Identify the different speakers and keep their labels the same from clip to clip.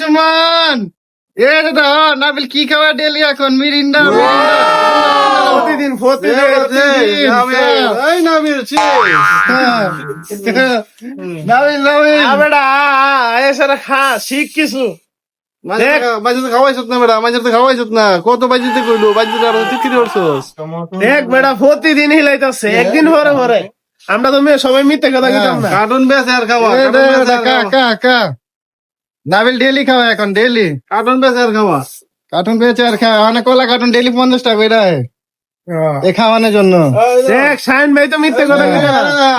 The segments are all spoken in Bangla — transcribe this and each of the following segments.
Speaker 1: সুমন এ দাদা নাবিল কি খাওয়া ডেলি এখন মিরিন্ডা
Speaker 2: প্রতিদিন
Speaker 1: এই নাবিল নাবিল
Speaker 2: বেটা এসারা খা শিখ কিছু
Speaker 1: মাঝে খাওয়াইছত না বেড়া মাঝে খাওয়াইছত না কত বাজিতে কইলো বাজিতে আর তুই কি করছস
Speaker 2: দেখ বেটা প্রতিদিন হিলাইতাছে একদিন পরে পরে আমরা তো মেয়ে সবাই মিথ্যে কথা কইতাম না
Speaker 1: কার্টুন বেচ আর খাওয়া নাবিল ডেলি খাওয়া এখন ডেলি কার্টুন বেচ আর খাওয়া কার্টুন বেচে আর খাওয়া অনেক কলা কার্টুন ডেলি 50 টাকা বেড়া এ খাওয়ানোর জন্য
Speaker 2: দেখ শাইন ভাই তো মিথ্যে কথা কইতাম না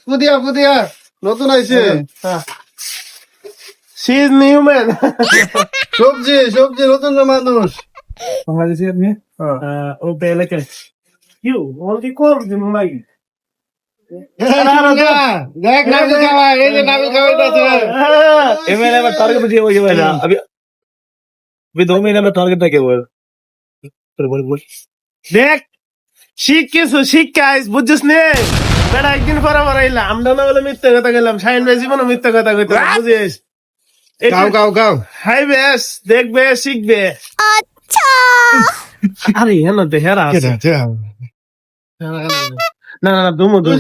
Speaker 1: পুদিয়া পুদিয়া নতুন আইছে
Speaker 2: শি ইজ নিউ ম্যান
Speaker 1: সবজি সবজি নতুন মানুষ
Speaker 2: বাংলাদেশি আপনি ও পেলে কে ইউ অলরেডি কল দিন মাই
Speaker 1: দেখ নাবিল খাওয়া এই যে নাবিল খাওয়াইতেছে
Speaker 3: ये महीने में टारगेट मुझे वही वाला अभी 2 महीने में टारगेट है क्या वो बोल
Speaker 2: দেখ শিখ কিছু শিখ গাইস বুঝছিস নে বেটা একদিন পরে পরে এলাম আমরা না বলে মিথ্যে কথা গেলাম শাইন ভাই জীবনে মিথ্যে কথা কইতে বুঝিস
Speaker 1: গাও গাও গাও
Speaker 2: হাই বেশ দেখবে শিখবে আরে হ্যাঁ না হেরা আছে না না না দুমো দুম